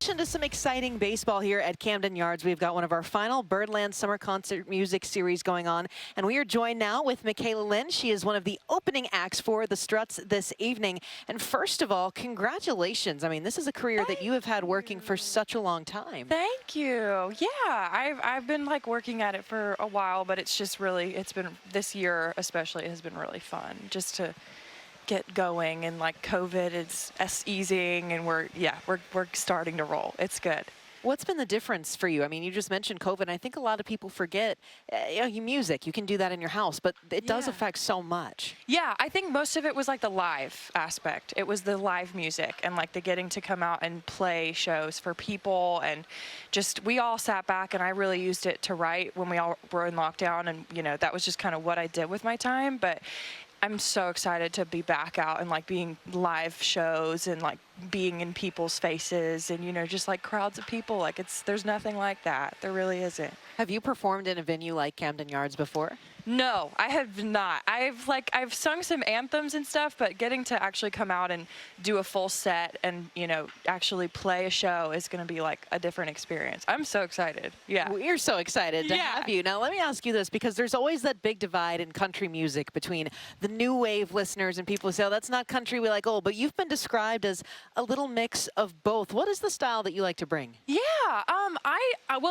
To some exciting baseball here at Camden Yards. We've got one of our final Birdland Summer Concert Music Series going on, and we are joined now with Makayla Lynn. She is one of the opening acts for the Struts this evening. And first of all, congratulations. I mean, this is a career that you have had working for such a long time. Thank you. Yeah, I've been like working at it for a while, but it's just really, it's been, this year especially has been really fun just to get going, and like COVID is easing, and we're starting to roll. It's good. What's been the difference for you? I mean, you just mentioned COVID, and I think a lot of people forget, music, you can do that in your house, but it does affect so much. Yeah, I think most of it was like the live aspect. It was the live music and like the getting to come out and play shows for people, and just, we all sat back, and I really used it to write when we all were in lockdown, and that was just kind of what I did with my time. But I'm so excited to be back out and like being live shows and like being in people's faces and just like crowds of people. Like there's nothing like that. There really isn't. Have you performed in a venue like Camden Yards before? No, I have not. I've sung some anthems and stuff, but getting to actually come out and do a full set and actually play a show is going to be like a different experience. I'm so excited. Yeah. We're so excited to have you. Now let me ask you this, because there's always that big divide in country music between the new wave listeners and people who say, oh, that's not country, we like old, but you've been described as a little mix of both. What is the style that you like to bring? Yeah,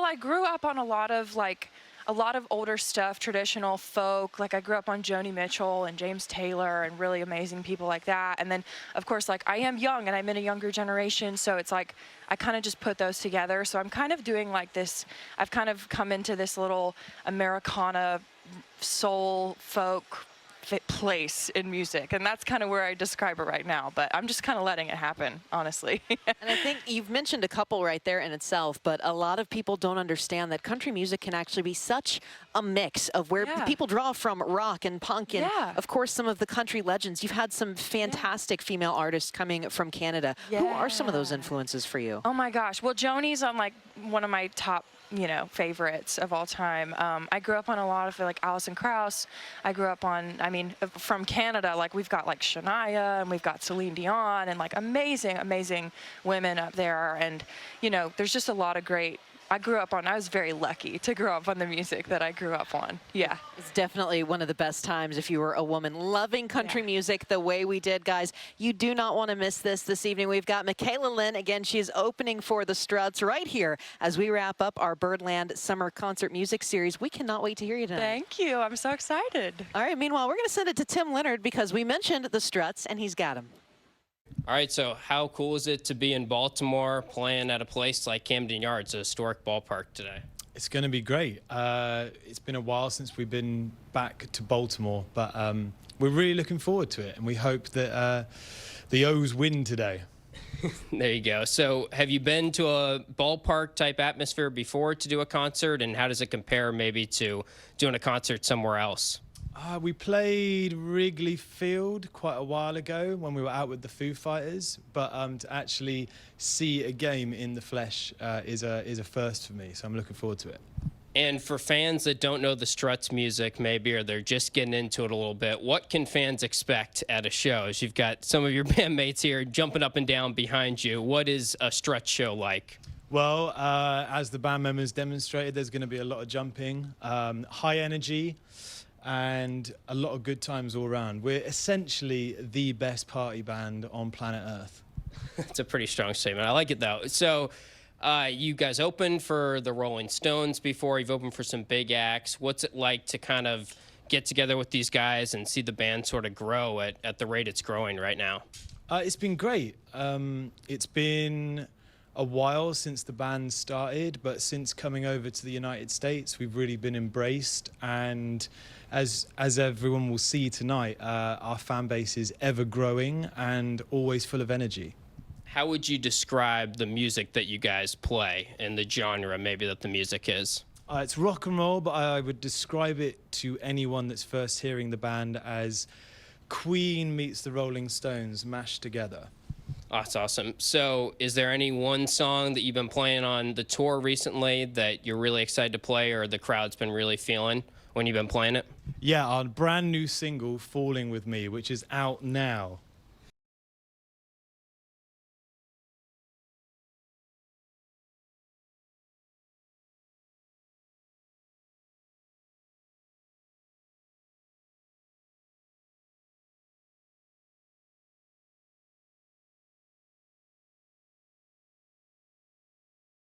I grew up on a lot of older stuff, traditional folk. Like I grew up on Joni Mitchell and James Taylor and really amazing people like that. And then, of course, like I am young and I'm in a younger generation, so it's like I kind of just put those together. So I'm kind of doing like this, I've kind of come into this little Americana soul folk place in music, and that's kind of where I describe it right now, but I'm just kind of letting it happen, honestly. And I think you've mentioned a couple right there in itself, but a lot of people don't understand that country music can actually be such a mix of where people draw from rock and punk and of course some of the country legends. You've had some fantastic female artists coming from Canada. Who are some of those influences for you? Oh my gosh, well, Joni's on like one of my top favorites of all time. I grew up on a lot of like Alison Krauss. I grew up on, from Canada, like we've got like Shania and we've got Celine Dion and like amazing women up there. And, there's just a lot of great, I was very lucky to grow up on the music that I grew up on. Yeah. It's definitely one of the best times if you were a woman loving country music the way we did, guys. You do not want to miss this evening. We've got Makayla Lynn. Again, she is opening for the Struts right here as we wrap up our Birdland Summer Concert Music Series. We cannot wait to hear you tonight. Thank you. I'm so excited. All right, meanwhile, we're going to send it to Tim Leonard because we mentioned the Struts and he's got them. All right, so how cool is it to be in Baltimore playing at a place like Camden Yards, a historic ballpark today? It's going to be great. It's been a while since we've been back to Baltimore, but we're really looking forward to it, and we hope that the O's win today. There you go. So have you been to a ballpark type atmosphere before to do a concert, and how does it compare maybe to doing a concert somewhere else? We played Wrigley Field quite a while ago when we were out with the Foo Fighters, but to actually see a game in the flesh is a first for me, so I'm looking forward to it. And for fans that don't know the Struts music maybe, or they're just getting into it a little bit, what can fans expect at a show? As you've got some of your bandmates here jumping up and down behind you, what is a Struts show like? Well, as the band members demonstrated, there's going to be a lot of jumping, high energy, and a lot of good times all around. We're essentially the best party band on planet Earth. That's a pretty strong statement. I like it, though. So you guys opened for the Rolling Stones before. You've opened for some big acts. What's it like to kind of get together with these guys and see the band sort of grow at the rate it's growing right now? It's been great. It's been a while since the band started, but since coming over to the United States, we've really been embraced, and as everyone will see tonight, our fan base is ever growing and always full of energy. How would you describe the music that you guys play and the genre maybe that the music is? It's rock and roll, but I would describe it to anyone that's first hearing the band as Queen meets the Rolling Stones mashed together. Oh, that's awesome. So is there any one song that you've been playing on the tour recently that you're really excited to play, or the crowd's been really feeling when you've been playing it? Yeah, our brand new single, Falling With Me, which is out now.